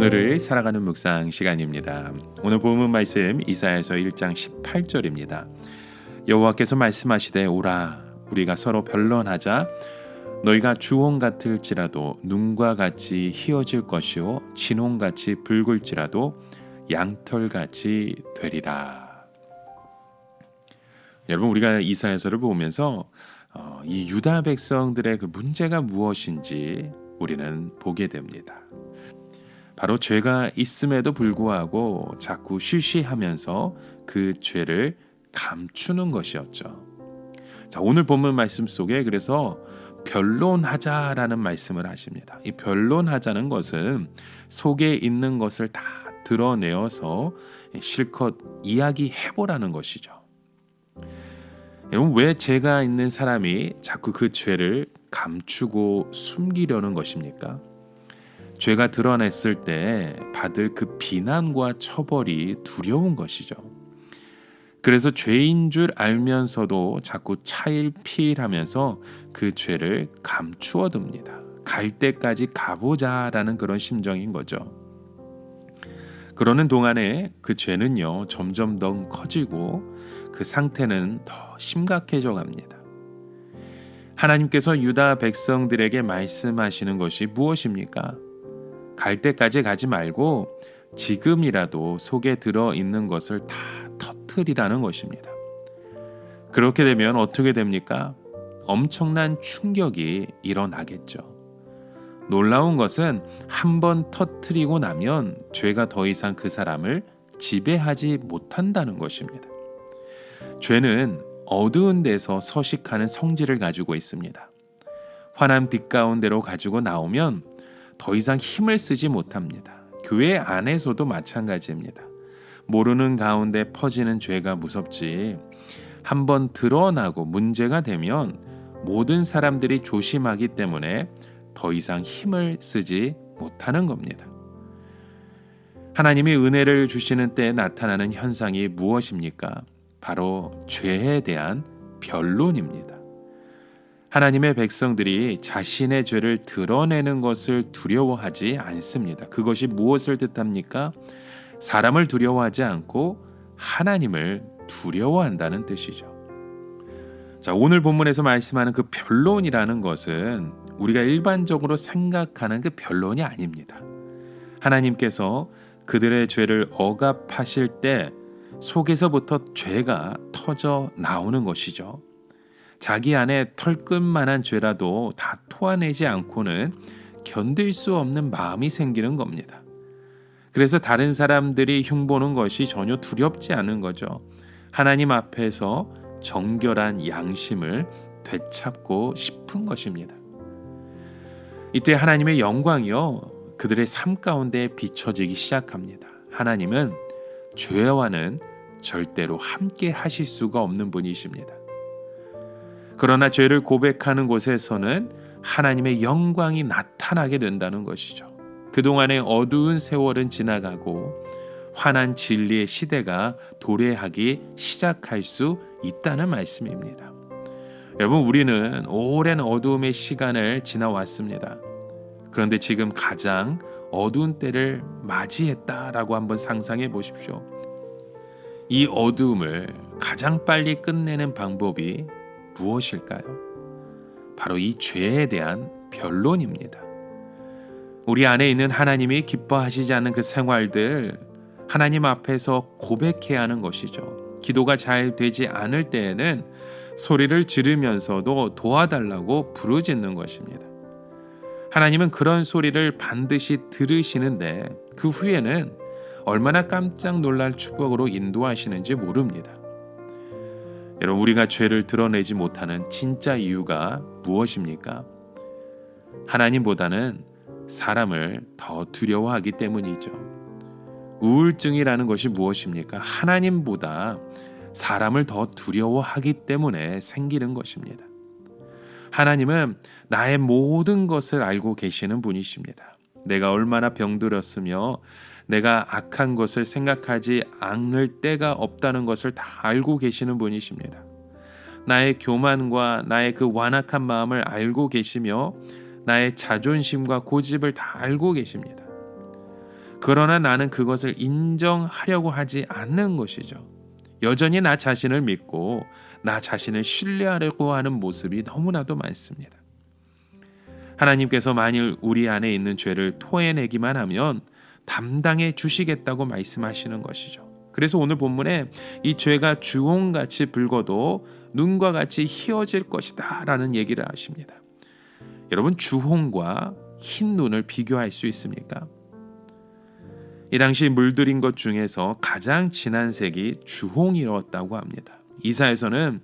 오늘을 살아가는 묵상 시간입니다. 오늘 본문 말씀 이사야서 1장 18절입니다. 여호와께서 말씀하시되 오라 우리가 서로 변론하자. 너희가 주홍 같을지라도 눈과 같이 희어질 것이요 진홍같이 붉을지라도 양털같이 되리라. 여러분, 우리가 이사야서를 보면서 이 유다 백성들의 그 문제가 무엇인지 우리는 보게 됩니다. 바로 죄가 있음에도 불구하고 자꾸 쉬쉬하면서 그 죄를 감추는 것이었죠. 자, 오늘 본문 말씀 속에 그래서 변론하자라는 말씀을 하십니다. 이 변론하자는 것은 속에 있는 것을 다 드러내어서 실컷 이야기해보라는 것이죠. 여러분, 왜 죄가 있는 사람이 자꾸 그 죄를 감추고 숨기려는 것입니까? 죄가 드러냈을 때 받을 그 비난과 처벌이 두려운 것이죠. 그래서 죄인 줄 알면서도 자꾸 차일피일하면서 그 죄를 감추어 둡니다. 갈 때까지 가보자라는 그런 심정인 거죠. 그러는 동안에 그 죄는요 점점 더 커지고 그 상태는 더 심각해져 갑니다. 하나님께서 유다 백성들에게 말씀하시는 것이 무엇입니까? 갈 때까지 가지 말고 지금이라도 속에 들어있는 것을 다 터뜨리라는 것입니다. 그렇게 되면 어떻게 됩니까? 엄청난 충격이 일어나겠죠. 놀라운 것은 한번 터뜨리고 나면 죄가 더 이상 그 사람을 지배하지 못한다는 것입니다. 죄는 어두운 데서 서식하는 성질을 가지고 있습니다. 환한 빛 가운데로 가지고 나오면 더 이상 힘을 쓰지 못합니다. 교회 안에서도 마찬가지입니다. 모르는 가운데 퍼지는 죄가 무섭지 한번 드러나고 문제가 되면 모든 사람들이 조심하기 때문에 더 이상 힘을 쓰지 못하는 겁니다. 하나님이 은혜를 주시는 때에 나타나는 현상이 무엇입니까? 바로 죄에 대한 변론입니다. 하나님의 백성들이 자신의 죄를 드러내는 것을 두려워하지 않습니다. 그것이 무엇을 뜻합니까? 사람을 두려워하지 않고 하나님을 두려워한다는 뜻이죠. 자, 오늘 본문에서 말씀하는 그 변론이라는 것은 우리가 일반적으로 생각하는 그 변론이 아닙니다. 하나님께서 그들의 죄를 억압하실 때 속에서부터 죄가 터져 나오는 것이죠. 자기 안에 털끝만한 죄라도 다 토해내지 않고는 견딜 수 없는 마음이 생기는 겁니다. 그래서 다른 사람들이 흉보는 것이 전혀 두렵지 않은 거죠. 하나님 앞에서 정결한 양심을 되찾고 싶은 것입니다. 이때 하나님의 영광이요 그들의 삶 가운데 비춰지기 시작합니다. 하나님은 죄와는 절대로 함께 하실 수가 없는 분이십니다. 그러나 죄를 고백하는 곳에서는 하나님의 영광이 나타나게 된다는 것이죠. 그동안의 어두운 세월은 지나가고 환한 진리의 시대가 도래하기 시작할 수 있다는 말씀입니다. 여러분, 우리는 오랜 어두움의 시간을 지나왔습니다. 그런데 지금 가장 어두운 때를 맞이했다라고 한번 상상해 보십시오. 이 어두움을 가장 빨리 끝내는 방법이 무엇일까요? 바로 이 죄에 대한 변론입니다. 우리 안에 있는 하나님이 기뻐하시지 않는 그 생활들 하나님 앞에서 고백해야 하는 것이죠. 기도가 잘 되지 않을 때에는 소리를 지르면서도 도와달라고 부르짖는 것입니다. 하나님은 그런 소리를 반드시 들으시는데 그 후에는 얼마나 깜짝 놀랄 축복으로 인도하시는지 모릅니다. 여러분, 우리가 죄를 드러내지 못하는 진짜 이유가 무엇입니까? 하나님보다는 사람을 더 두려워하기 때문이죠. 우울증이라는 것이 무엇입니까? 하나님보다 사람을 더 두려워하기 때문에 생기는 것입니다. 하나님은 나의 모든 것을 알고 계시는 분이십니다. 내가 얼마나 병들었으며 내가 악한 것을 생각하지 않을 때가 없다는 것을 다 알고 계시는 분이십니다. 나의 교만과 나의 그 완악한 마음을 알고 계시며 나의 자존심과 고집을 다 알고 계십니다. 그러나 나는 그것을 인정하려고 하지 않는 것이죠. 여전히 나 자신을 믿고 나 자신을 신뢰하려고 하는 모습이 너무나도 많습니다. 하나님께서 만일 우리 안에 있는 죄를 토해내기만 하면 담당해 주시겠다고 말씀하시는 것이죠. 그래서 오늘 본문에 이 죄가 주홍같이 붉어도 눈과 같이 희어질 것이다 라는 얘기를 하십니다. 여러분, 주홍과 흰 눈을 비교할 수 있습니까? 이 당시 물들인 것 중에서 가장 진한 색이 주홍이었다고 합니다. 이사야서는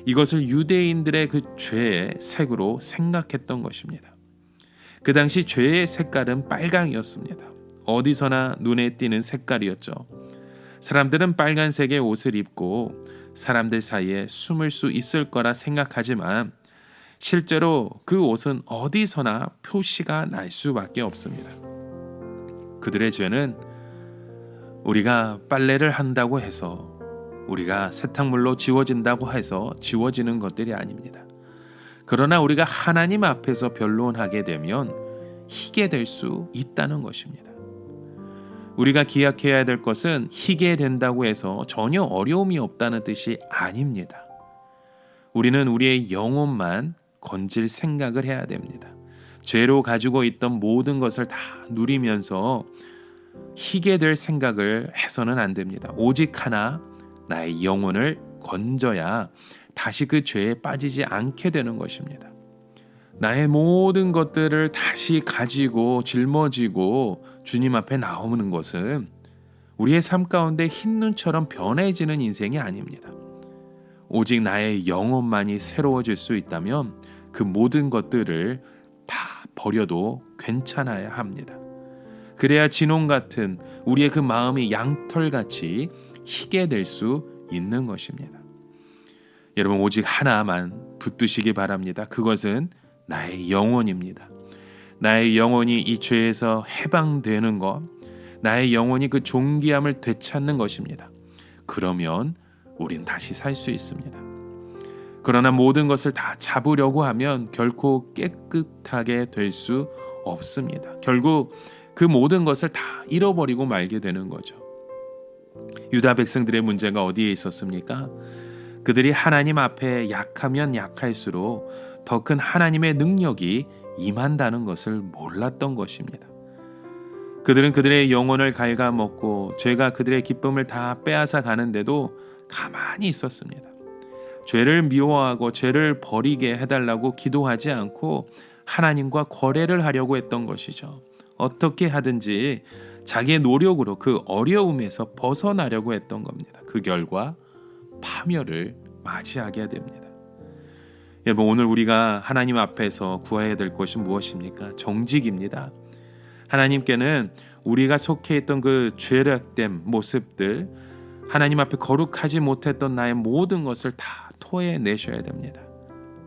이것을 유대인들의 그 죄의 색으로 생각했던 것입니다. 그 당시 죄의 색깔은 빨강이었습니다. 어디서나 눈에 띄는 색깔이었죠. 사람들은 빨간색의 옷을 입고 사람들 사이에 숨을 수 있을 거라 생각하지만 실제로 그 옷은 어디서나 표시가 날 수밖에 없습니다. 그들의 죄는 우리가 빨래를 한다고 해서, 우리가 세탁물로 지워진다고 해서 지워지는 것들이 아닙니다. 그러나 우리가 하나님 앞에서 변론하게 되면 희게 될 수 있다는 것입니다. 우리가 기억해야 될 것은 희게 된다고 해서 전혀 어려움이 없다는 뜻이 아닙니다. 우리는 우리의 영혼만 건질 생각을 해야 됩니다. 죄로 가지고 있던 모든 것을 다 누리면서 희게 될 생각을 해서는 안 됩니다. 오직 하나, 나의 영혼을 건져야 다시 그 죄에 빠지지 않게 되는 것입니다. 나의 모든 것들을 다시 가지고 짊어지고 주님 앞에 나오는 것은 우리의 삶 가운데 흰 눈처럼 변해지는 인생이 아닙니다. 오직 나의 영혼만이 새로워질 수 있다면 그 모든 것들을 다 버려도 괜찮아야 합니다. 그래야 진홍 같은 우리의 그 마음이 양털같이 희게 될 수 있는 것입니다. 여러분, 오직 하나만 붙드시기 바랍니다. 그것은 나의 영혼입니다. 나의 영혼이 이 죄에서 해방되는 것, 나의 영혼이 그 존귀함을 되찾는 것입니다. 그러면 우린 다시 살 수 있습니다. 그러나 모든 것을 다 잡으려고 하면 결코 깨끗하게 될 수 없습니다. 결국 그 모든 것을 다 잃어버리고 말게 되는 거죠. 유다 백성들의 문제가 어디에 있었습니까? 그들이 하나님 앞에 약하면 약할수록 더 큰 하나님의 능력이 임한다는 것을 몰랐던 것입니다. 그들은 그들의 영혼을 갉아먹고 죄가 그들의 기쁨을 다 빼앗아 가는데도 가만히 있었습니다. 죄를 미워하고 죄를 버리게 해달라고 기도하지 않고 하나님과 거래를 하려고 했던 것이죠. 어떻게 하든지 자기의 노력으로 그 어려움에서 벗어나려고 했던 겁니다. 그 결과 파멸을 맞이하게 됩니다. 여러분, 오늘 우리가 하나님 앞에서 구해야 될 것이 무엇입니까? 정직입니다. 하나님께는 우리가 속해 있던 그 죄악된 모습들, 하나님 앞에 거룩하지 못했던 나의 모든 것을 다 토해내셔야 됩니다.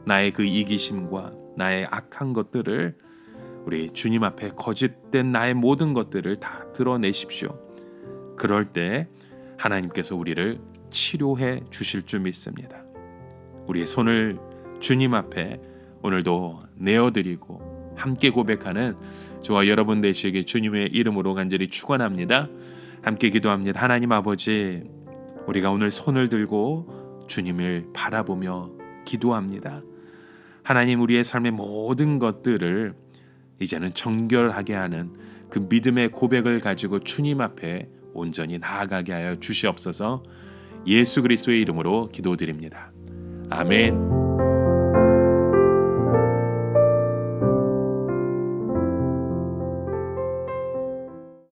나의 그 이기심과 나의 악한 것들을, 우리 주님 앞에 거짓된 나의 모든 것들을 다 드러내십시오. 그럴 때 하나님께서 우리를 치료해 주실 줄 믿습니다. 우리의 손을 주님 앞에 오늘도 내어드리고 함께 고백하는 저와 여러분 되시길 주님의 이름으로 간절히 축원합니다. 함께 기도합니다. 하나님 아버지, 우리가 오늘 손을 들고 주님을 바라보며 기도합니다. 하나님, 우리의 삶의 모든 것들을 이제는 정결하게 하는 그 믿음의 고백을 가지고 주님 앞에 온전히 나아가게 하여 주시옵소서. 예수 그리스도의 이름으로 기도드립니다. 아멘.